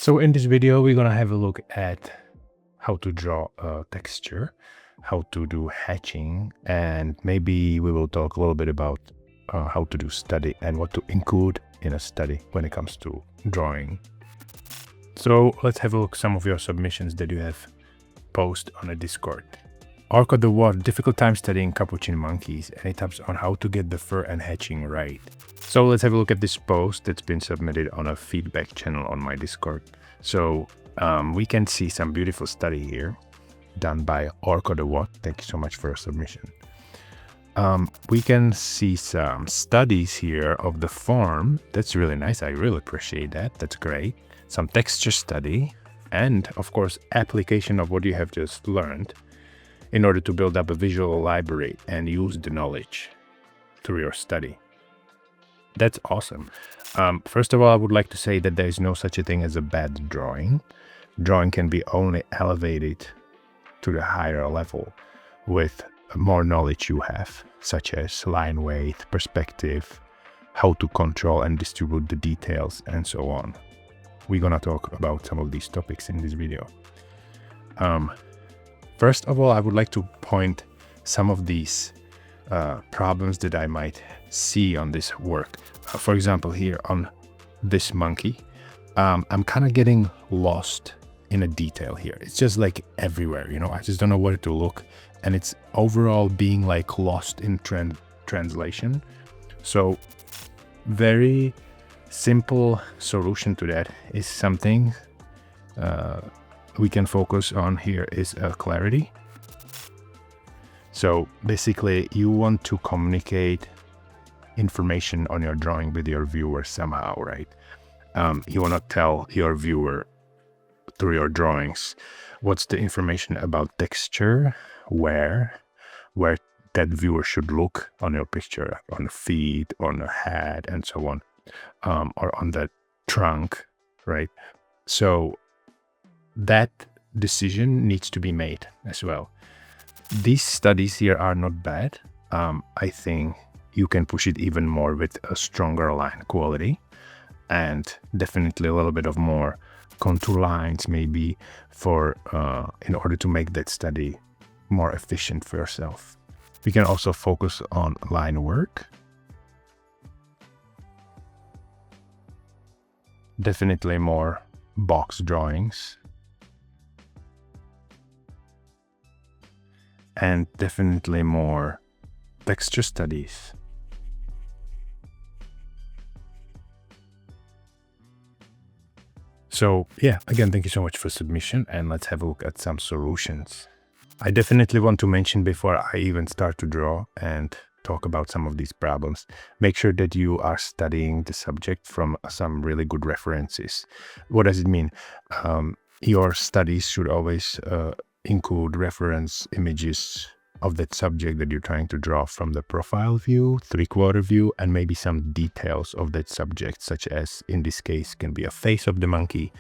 So in this video, we're gonna have a look at how to draw a texture, how to do hatching, and maybe we will talk a little bit about how to do study and what to include in a study when it comes to drawing. So let's have a look at some of your submissions that you have posted on a Discord. Orca the What, difficult time studying capuchin monkeys, and it taps on how to get the fur and hatching right. So let's have a look at this post that's been submitted on a feedback channel on my Discord. So we can see some beautiful study here done by Orca the What. Thank you so much for your submission. We can see some studies here of the form. That's really nice. I really appreciate that. That's great. Some texture study and of course application of what you have just learned in order to build up a visual library and use the knowledge through your study. That's awesome. First of all, I would like to say that there is no such a thing as a bad drawing. Drawing can be only elevated to the higher level with more knowledge you have, such as line weight, perspective, how to control and distribute the details, and so on. We're gonna talk about some of these topics in this video. First of all, I would like to point some of these problems that I might see on this work. For example, here on this monkey, I'm kind of getting lost in a detail here. It's just like everywhere, you know, I just don't know where to look. And it's overall being like lost in translation. So very simple solution to that is something we can focus on here is clarity. So basically you want to communicate information on your drawing with your viewer somehow, right? You want to tell your viewer through your drawings what's the information about texture, where that viewer should look on your picture, on the feet, on the head, and so on, or on the trunk, right? So that decision needs to be made as well. These studies here are not bad. I think you can push it even more with a stronger line quality and definitely a little bit of more contour lines maybe for in order to make that study more efficient for yourself. We can also focus on line work. Definitely more box drawings. And definitely more texture studies. So yeah, again, thank you so much for submission, and let's have a look at some solutions. I definitely want to mention before I even start to draw and talk about some of these problems, make sure that you are studying the subject from some really good references. What does it mean? Your studies should always include reference images of that subject that you're trying to draw from the profile view, three-quarter view, and maybe some details of that subject, such as in this case can be a face of the monkey,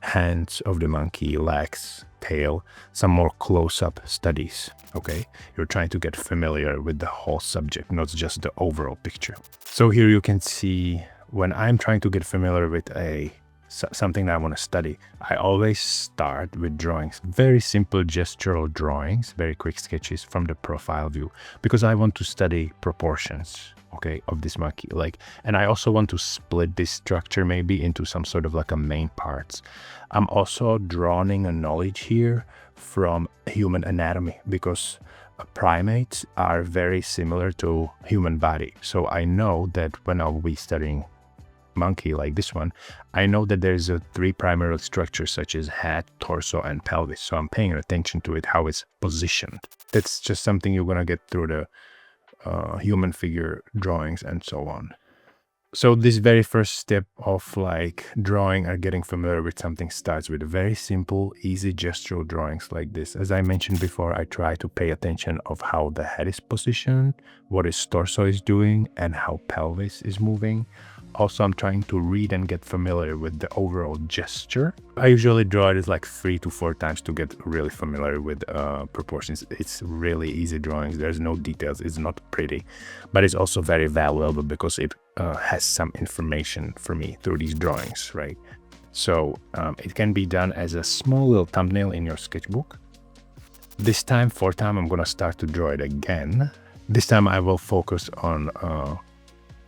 hands of the monkey, legs, tail, some more close-up studies, okay? You're trying to get familiar with the whole subject, not just the overall picture. So here you can see when I'm trying to get familiar with something that I want to study, I always start with drawings, very simple gestural drawings, very quick sketches from the profile view, because I want to study proportions, okay, of this monkey. And I also want to split this structure maybe into some sort of like a main parts. I'm also drawing a knowledge here from human anatomy, because primates are very similar to human body. So I know that when I'll be studying monkey like this one, I know that there's three primary structures such as head, torso, and pelvis. So I'm paying attention to it, how it's positioned. That's just something you're gonna get through the human figure drawings and so on. So this very first step of like drawing or getting familiar with something starts with very simple, easy gestural drawings like this. As I mentioned before, I try to pay attention of how the head is positioned, what his torso is doing, and how pelvis is moving. Also, I'm trying to read and get familiar with the overall gesture. I usually draw it like 3 to 4 times to get really familiar with proportions. It's really easy drawings. There's no details. It's not pretty, but it's also very valuable because it has some information for me through these drawings, right? So it can be done as a small little thumbnail in your sketchbook. This time, fourth time, I'm gonna start to draw it again. This time I will focus on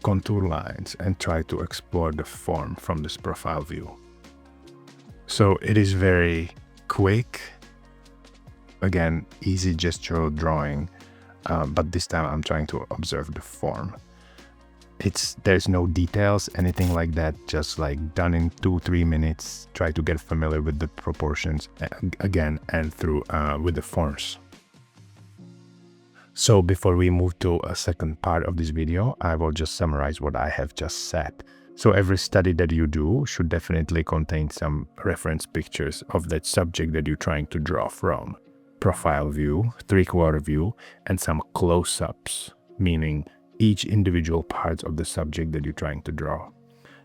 contour lines and try to explore the form from this profile view. So it is very quick, again, easy gestural drawing, but this time I'm trying to observe the form. There's no details, anything like that, just like done in 2-3 minutes. Try to get familiar with the proportions again and through with the forms. So before we move to a second part of this video, I will just summarize what I have just said. So every study that you do should definitely contain some reference pictures of that subject that you're trying to draw from. Profile view, three-quarter view, and some close-ups, meaning each individual parts of the subject that you're trying to draw.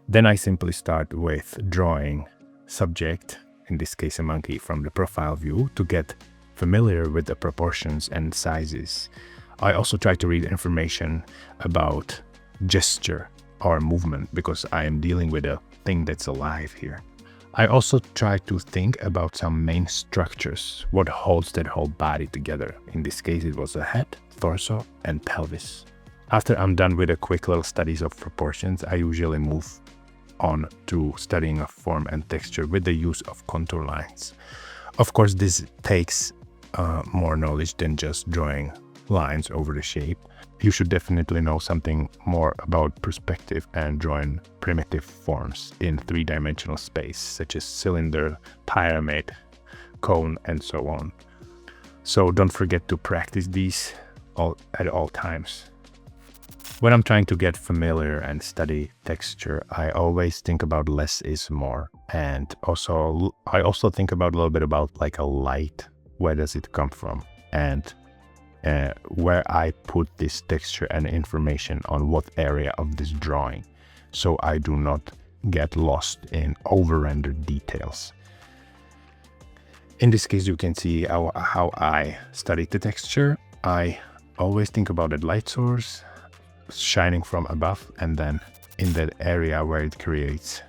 Then I simply start with drawing subject, in this case a monkey, from the profile view to get familiar with the proportions and sizes. I also try to read information about gesture or movement because I am dealing with a thing that's alive here. I also try to think about some main structures, what holds that whole body together. In this case, it was the head, torso, and pelvis. After I'm done with the quick little studies of proportions, I usually move on to studying of form and texture with the use of contour lines. Of course, this takes more knowledge than just drawing lines over the shape. You should definitely know something more about perspective and drawing primitive forms in three-dimensional space, such as cylinder, pyramid, cone, and so on. So don't forget to practice these at all times. When I'm trying to get familiar and study texture, I always think about less is more. And I also think about a little bit about like a light. Where does it come from? And where I put this texture and information on what area of this drawing, so I do not get lost in over-rendered details. In this case, you can see how I study the texture. I always think about the light source shining from above, and then in that area where it creates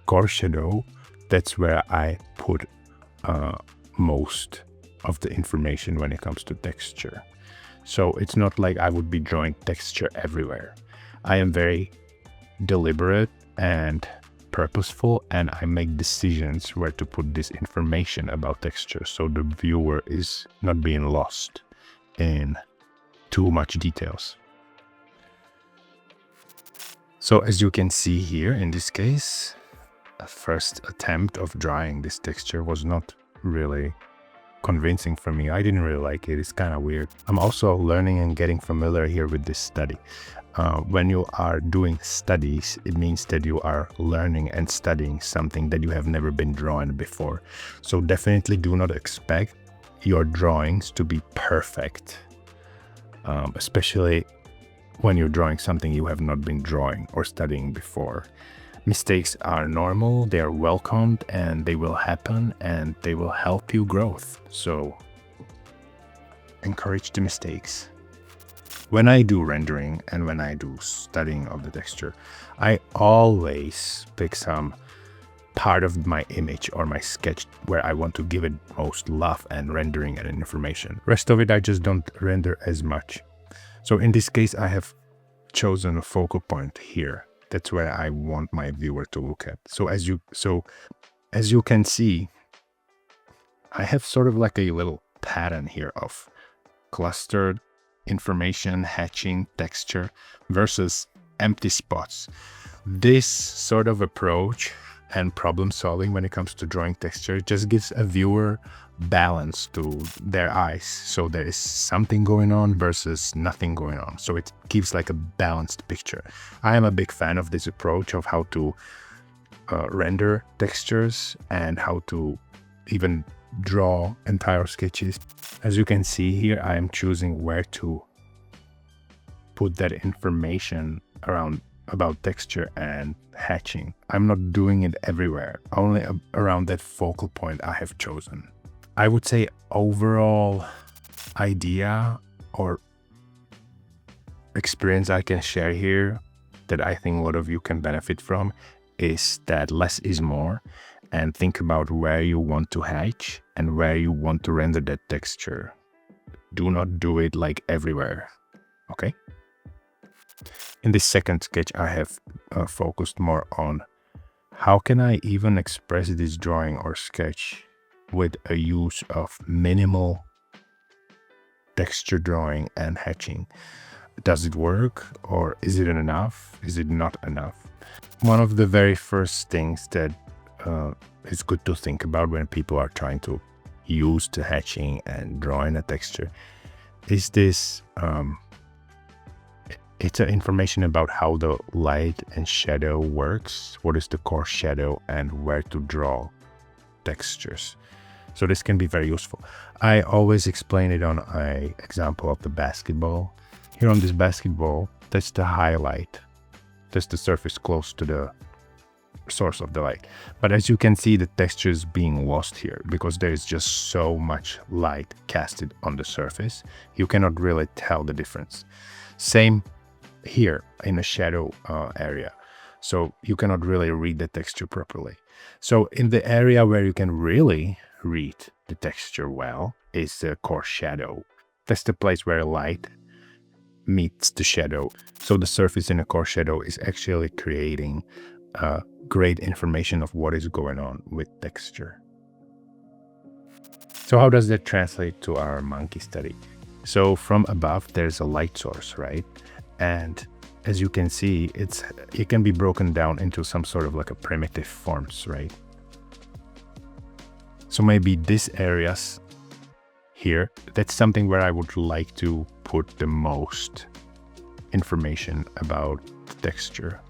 core shadow, that's where I put most of the information when it comes to texture. So it's not like I would be drawing texture everywhere. I am very deliberate and purposeful, and I make decisions where to put this information about texture so the viewer is not being lost in too much details. So as you can see here, in this case, a first attempt of drawing this texture was not really convincing for me. I didn't really like it. It's kind of weird. I'm also learning and getting familiar here with this study. When you are doing studies, it means that you are learning and studying something that you have never been drawing before. So definitely do not expect your drawings to be perfect, especially when you're drawing something you have not been drawing or studying before. Mistakes are normal, they are welcomed, and they will happen, and they will help you growth. So encourage the mistakes. When I do rendering and when I do studying of the texture, I always pick some part of my image or my sketch where I want to give it most love and rendering and information. Rest of it I just don't render as much. So in this case, I have chosen a focal point here. That's where I want my viewer to look at. So as you can see, I have sort of like a little pattern here of clustered information, hatching, texture versus empty spots. This sort of approach and problem solving when it comes to drawing texture just gives a viewer balance to their eyes. So there is something going on versus nothing going on. So it gives like a balanced picture. I am a big fan of this approach of how to render textures and how to even draw entire sketches. As you can see here, I am choosing where to put that information about texture and hatching. I'm not doing it everywhere, only around that focal point I have chosen. I would say overall idea or experience I can share here that I think a lot of you can benefit from is that less is more, and think about where you want to hatch and where you want to render that texture. Do not do it like everywhere, okay? In this second sketch, I have focused more on how can I even express this drawing or sketch with a use of minimal texture drawing and hatching. Does it work, or is it enough? Is it not enough? One of the very first things that is good to think about when people are trying to use the hatching and drawing a texture is this. It's information about how the light and shadow works, what is the core shadow, and where to draw textures. So this can be very useful. I always explain it on an example of the basketball. Here on this basketball, that's the highlight. That's the surface close to the source of the light. But as you can see, the texture is being lost here because there is just so much light casted on the surface. You cannot really tell the difference. Same here in the shadow area. So you cannot really read the texture properly. So in the area where you can really read the texture well is the core shadow. That's the place where light meets the shadow. So the surface in a core shadow is actually creating great information of what is going on with texture. So how does that translate to our monkey study? So from above, there's a light source, right? And as you can see, it can be broken down into some sort of like a primitive forms, right? So maybe these areas here, that's something where I would like to put the most information about the texture.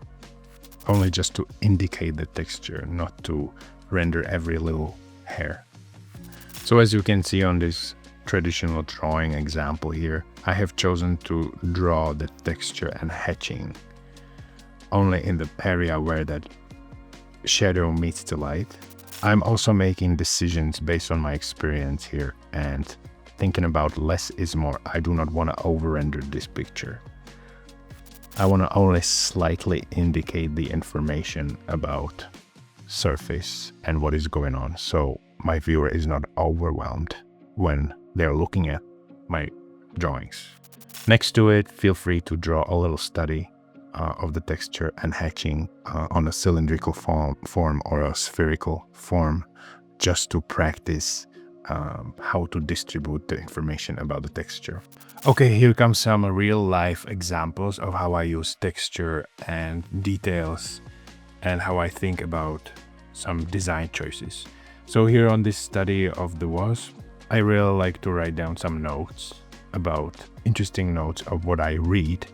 Only just to indicate the texture, not to render every little hair. So as you can see on this traditional drawing example here, I have chosen to draw the texture and hatching only in the area where that shadow meets the light. I'm also making decisions based on my experience here and thinking about less is more. I do not want to over-render this picture. I want to only slightly indicate the information about surface and what is going on, so my viewer is not overwhelmed when they're looking at my drawings. Next to it, feel free to draw a little study of the texture and hatching on a cylindrical form or a spherical form, just to practice how to distribute the information about the texture. Okay, here comes some real life examples of how I use texture and details and how I think about some design choices. So here on this study of the wasp, I really like to write down some notes about interesting notes of what I read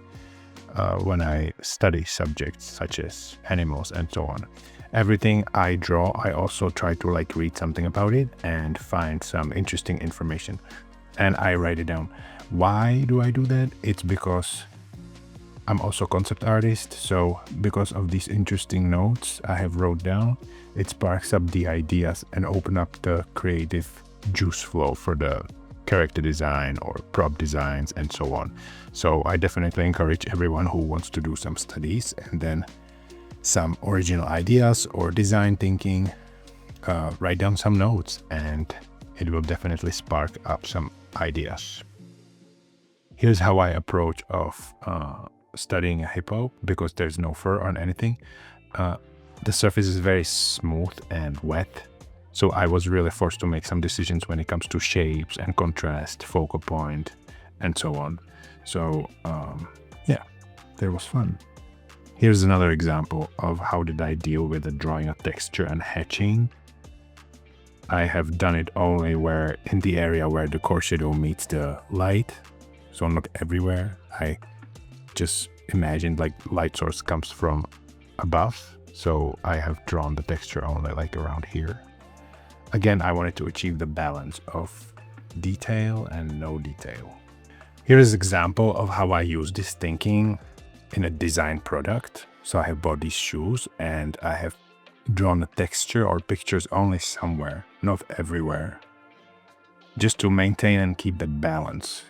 when I study subjects such as animals and so on. Everything I draw, I also try to read something about it and find some interesting information, and I write it down. Why do I do that? It's because I'm also a concept artist, so because of these interesting notes I have wrote down, it sparks up the ideas and open up the creative juice flow for the character design or prop designs and so on. So I definitely encourage everyone who wants to do some studies and then some original ideas or design thinking, write down some notes and it will definitely spark up some ideas. Here's how I approach of studying a hippo, because there's no fur on anything. The surface is very smooth and wet, so I was really forced to make some decisions when it comes to shapes and contrast, focal point, and so on. So yeah, that was fun. Here's another example of how did I deal with the drawing of texture and hatching. I have done it only where in the area where the core shadow meets the light, so not everywhere. I just imagined light source comes from above, so I have drawn the texture only around here. Again, I wanted to achieve the balance of detail and no detail. Here is an example of how I use this thinking in a design product. So I have bought these shoes and I have drawn a texture or pictures only somewhere, not everywhere, just to maintain and keep that balance.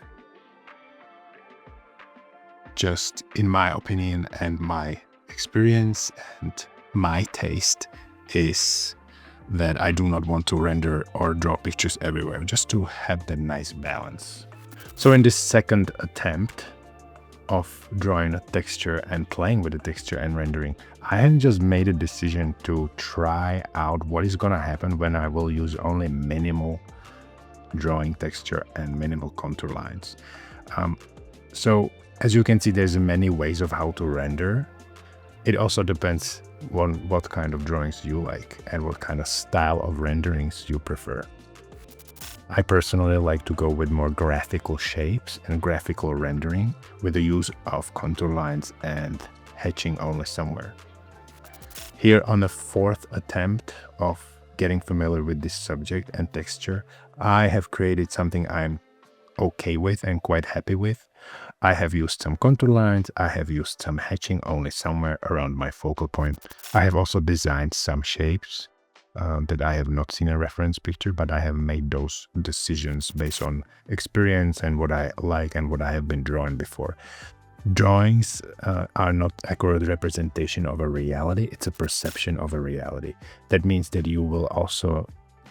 Just in my opinion and my experience and my taste is that I do not want to render or draw pictures everywhere, just to have that nice balance. So in this second attempt of drawing a texture and playing with the texture and rendering, I have just made a decision to try out what is gonna happen when I will use only minimal drawing texture and minimal contour lines. So as you can see, there's many ways of how to render. It also depends on what kind of drawings you like and what kind of style of renderings you prefer. I personally like to go with more graphical shapes and graphical rendering with the use of contour lines and hatching only somewhere. Here on the fourth attempt of getting familiar with this subject and texture, I have created something I'm okay with and quite happy with. I have used some contour lines, I have used some hatching only somewhere around my focal point. I have also designed some shapes that I have not seen a reference picture, but I have made those decisions based on experience and what I like and what I have been drawing before. Drawings are not accurate representation of a reality, it's a perception of a reality. That means that you will also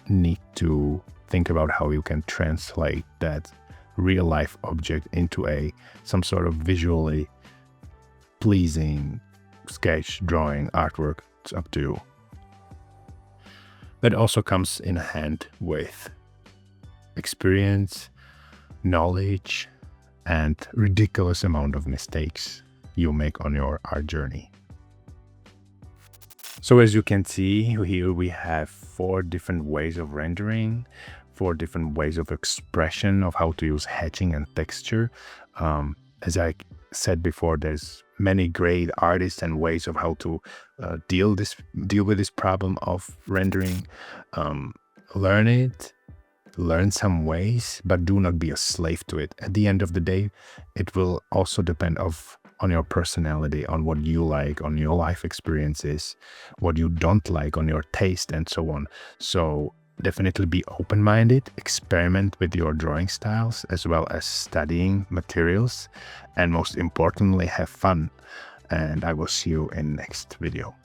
need to think about how you can translate that real life object into some sort of visually pleasing sketch, drawing, artwork. It's up to you. That also comes in hand with experience, knowledge, and ridiculous amount of mistakes you make on your art journey. So as you can see here, we have 4 different ways of rendering, 4 different ways of expression of how to use hatching and texture. As I said before, there's many great artists and ways of how to deal with this problem of rendering. Learn it, learn some ways, but do not be a slave to it. At the end of the day, it will also depend on your personality, on what you like, on your life experiences, what you don't like, on your taste, and so on. So definitely be open-minded, experiment with your drawing styles, as well as studying materials, and most importantly, have fun. And I will see you in next video.